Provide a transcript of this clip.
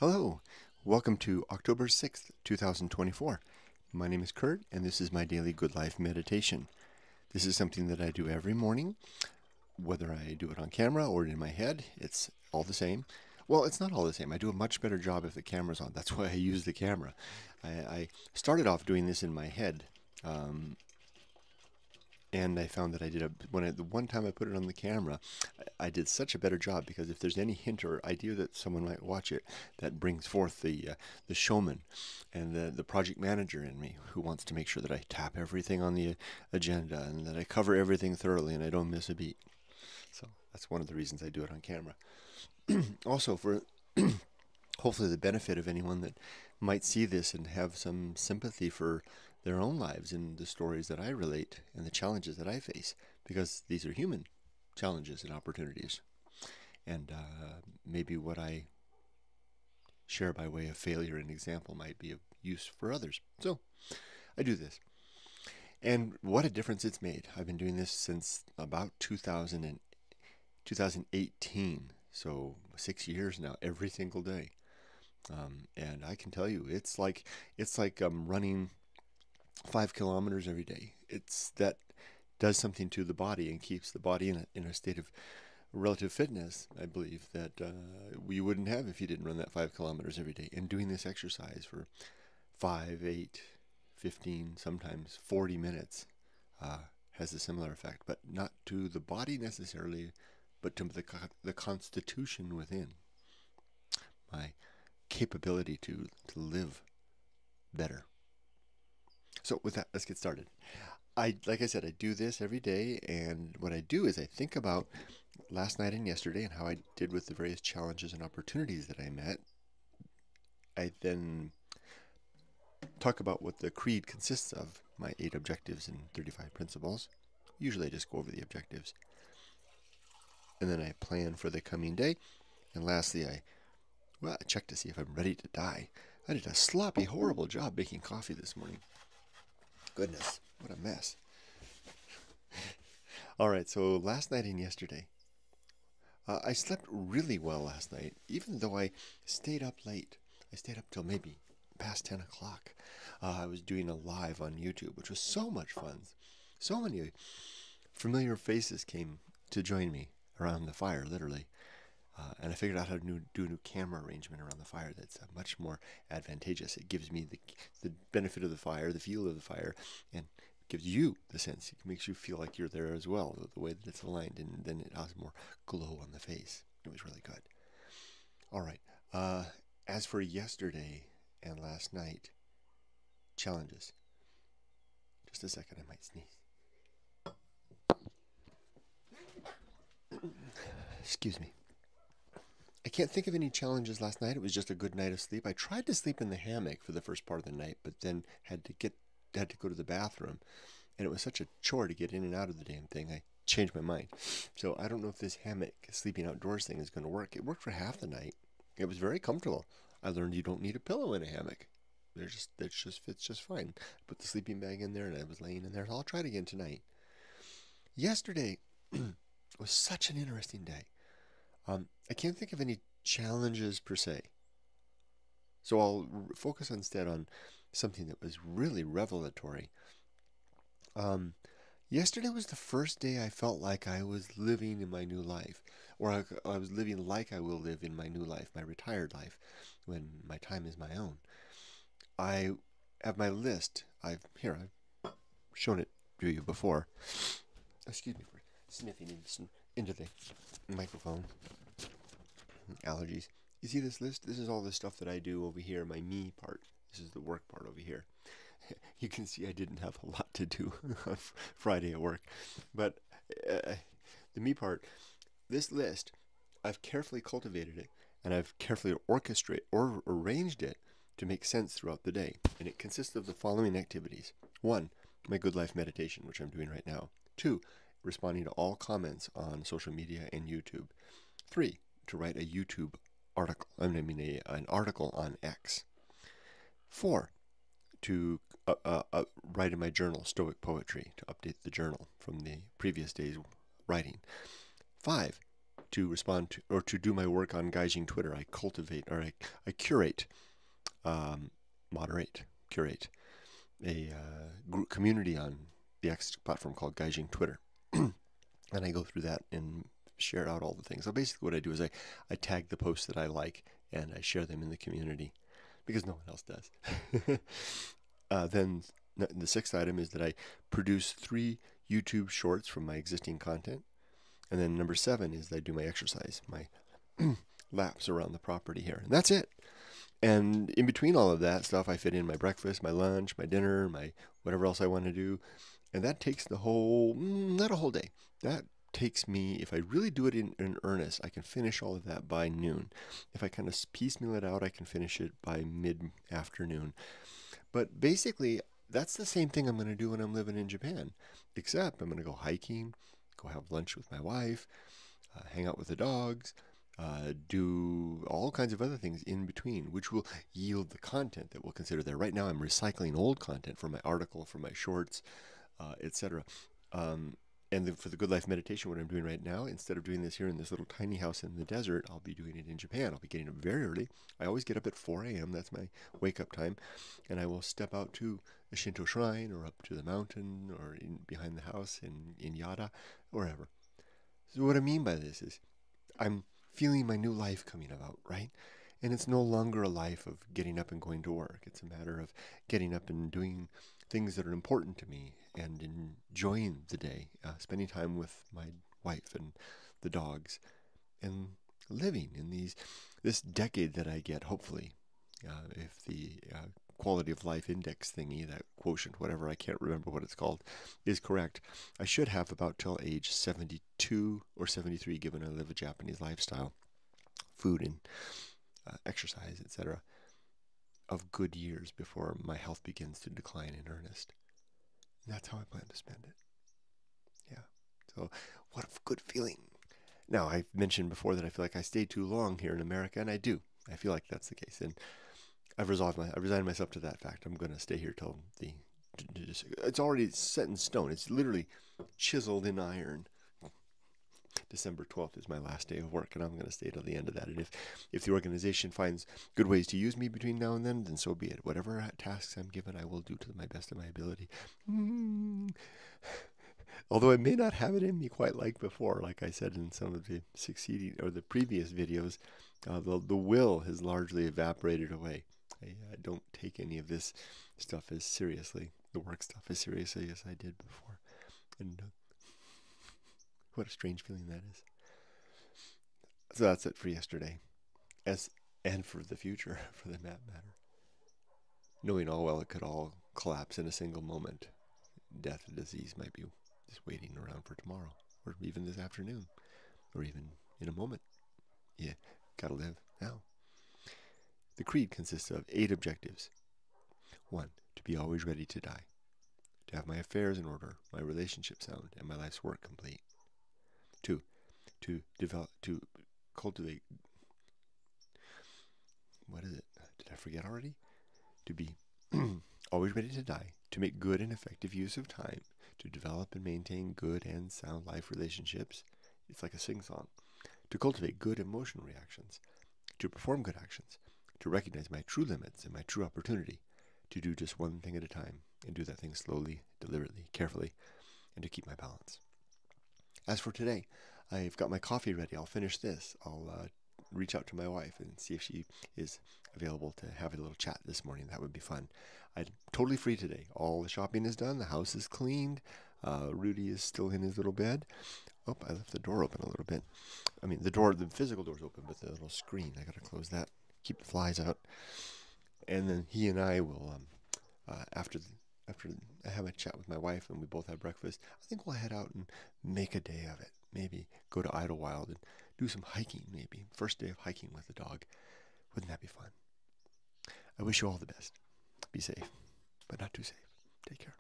Hello, welcome to October 6th, 2024. My name is Kurt, and this is my daily Good Life meditation. This is something that I do every morning, whether I do it on camera or in my head, it's all the same. Well, it's not all the same. I do a much better job if the camera's on. That's why I use the camera. I started off doing this in my head, and I found that the one time I put it on the camera, I did such a better job because if there's any hint or idea that someone might watch it, that brings forth the showman and the project manager in me who wants to make sure that I tap everything on the agenda and that I cover everything thoroughly and I don't miss a beat. So that's one of the reasons I do it on camera. Also for hopefully the benefit of anyone that might see this and have some sympathy for their own lives and the stories that I relate and the challenges that I face, because these are human challenges and opportunities. And maybe what I share by way of failure and example might be of use for others. So I do this. And what a difference it's made. I've been doing this since about 2018. So 6 years now, every single day. And I can tell you, it's like running 5 kilometers every day. That does something to the body and keeps the body in a state of relative fitness, I believe, that we wouldn't have if you didn't run that 5 kilometers every day. And doing this exercise for 5, 8, 15, sometimes 40 minutes has a similar effect, but not to the body necessarily, but to the constitution within. My capability to live better. So with that, let's get started. Like I said, I do this every day, and what I do is I think about last night and yesterday and how I did with the various challenges and opportunities that I met. I then talk about what the creed consists of, my 8 objectives and 35 principles. Usually I just go over the objectives. And then I plan for the coming day. And lastly, I check to see if I'm ready to die. I did a sloppy, horrible job making coffee this morning. Goodness, what a mess. All right, so last night and yesterday, I slept really well last night, even though I stayed up late. I stayed up till maybe past 10 o'clock. I was doing a live on YouTube, which was so much fun. So many familiar faces came to join me around the fire, literally. And I figured out how to do a new camera arrangement around the fire that's much more advantageous. It gives me the benefit of the fire, the feel of the fire, and gives you the sense. It makes you feel like you're there as well, the way that it's aligned, and then it has more glow on the face. It was really good. All right. As for yesterday and last night, challenges. Just a second, I might sneeze. Excuse me. I can't think of any challenges last night. It was just a good night of sleep. I tried to sleep in the hammock for the first part of the night, but then had to go to the bathroom, and it was such a chore to get in and out of the damn thing. I changed my mind. So I don't know if this hammock sleeping outdoors thing is going to work. It worked for half the night. It was very comfortable. I learned you don't need a pillow in a hammock. It just fits just fine. I put the sleeping bag in there, and I was laying in there. So I'll try it again tonight. Yesterday was such an interesting day. I can't think of any challenges per se. So I'll focus instead on something that was really revelatory. Yesterday was the first day I felt like I was living in my new life, or I was living like I will live in my new life, my retired life, when my time is my own. I have my list. I've shown it to you before. Excuse me for sniffing into the microphone. Allergies. You see this list? This is all the stuff that I do over here, my me part. This is the work part over here. You can see I didn't have a lot to do on Friday at work. But the me part, this list, I've carefully cultivated it, and I've carefully orchestrated or arranged it to make sense throughout the day. And it consists of the following activities. 1, my Good Life meditation, which I'm doing right now. 2, responding to all comments on social media and YouTube. 3, to write a YouTube article. An article on X. 4, to write in my journal, Stoic Poetry, to update the journal from the previous day's writing. 5, to respond to or to do my work on Gaijin Twitter. I cultivate or I curate, moderate, curate a group community on the X platform called Gaijin Twitter. And I go through that and share out all the things. So basically what I do is I tag the posts that I like and I share them in the community because no one else does. Then the sixth item is that I produce 3 YouTube shorts from my existing content. And then number 7 is that I do my exercise, my laps around the property here. And that's it. And in between all of that stuff, I fit in my breakfast, my lunch, my dinner, my whatever else I want to do. And that takes the whole, not a whole day. That takes me, if I really do it in earnest, I can finish all of that by noon. If I kind of piecemeal it out, I can finish it by mid-afternoon. But basically, that's the same thing I'm going to do when I'm living in Japan, except I'm going to go hiking, go have lunch with my wife, hang out with the dogs, do all kinds of other things in between, which will yield the content that we'll consider there. Right now, I'm recycling old content from my article, from my shorts, etc. And for the Good Life Meditation, what I'm doing right now, instead of doing this here in this little tiny house in the desert, I'll be doing it in Japan. I'll be getting up very early. I always get up at 4 a.m. That's my wake-up time. And I will step out to a Shinto shrine or up to the mountain or behind the house in Yada, wherever. So what I mean by this is I'm feeling my new life coming about, right? And it's no longer a life of getting up and going to work. It's a matter of getting up and doing things that are important to me and enjoying the day, spending time with my wife and the dogs, and living in this decade that I get, hopefully, if the quality of life index thingy, that quotient, whatever, I can't remember what it's called, is correct. I should have about till age 72 or 73, given I live a Japanese lifestyle, food and exercise, etc., of good years before my health begins to decline in earnest. And that's how I plan to spend it. Yeah. So what a good feeling. Now, I've mentioned before that I feel like I stay too long here in America, and I do. I feel like that's the case. And I've resigned myself to that fact. I'm going to stay here till it's already set in stone. It's literally chiseled in iron. December 12th is my last day of work, and I'm going to stay till the end of that. And if the organization finds good ways to use me between now and then so be it. Whatever tasks I'm given, I will do to my best of my ability. Although I may not have it in me quite like before, like I said in some of the succeeding or the previous videos, the will has largely evaporated away. I don't take any of this stuff as seriously, the work stuff as seriously as I did before. And what a strange feeling that is. So that's it for yesterday, and for the future, for that matter. Knowing all well it could all collapse in a single moment. Death and disease might be just waiting around for tomorrow, or even this afternoon, or even in a moment. Yeah, gotta live now. The creed consists of 8 objectives. 1, to be always ready to die. To have my affairs in order, my relationship sound, and my life's work complete. 2, to cultivate, what is it? Did I forget already? To be always ready to die, to make good and effective use of time, to develop and maintain good and sound life relationships. It's like a sing-song. To cultivate good emotional reactions, to perform good actions, to recognize my true limits and my true opportunity, to do just one thing at a time, and do that thing slowly, deliberately, carefully, and to keep my balance. As for today, I've got my coffee ready. I'll finish this. I'll reach out to my wife and see if she is available to have a little chat this morning. That would be fun. I'm totally free today. All the shopping is done. The house is cleaned. Rudy is still in his little bed. Oh, I left the door open a little bit. I mean, the physical door's open, but the little screen, I gotta close that. Keep the flies out. And then he and I will, after I have a chat with my wife and we both have breakfast, I think we'll head out and make a day of it. Maybe go to Idlewild and do some hiking, maybe. First day of hiking with the dog. Wouldn't that be fun? I wish you all the best. Be safe, but not too safe. Take care.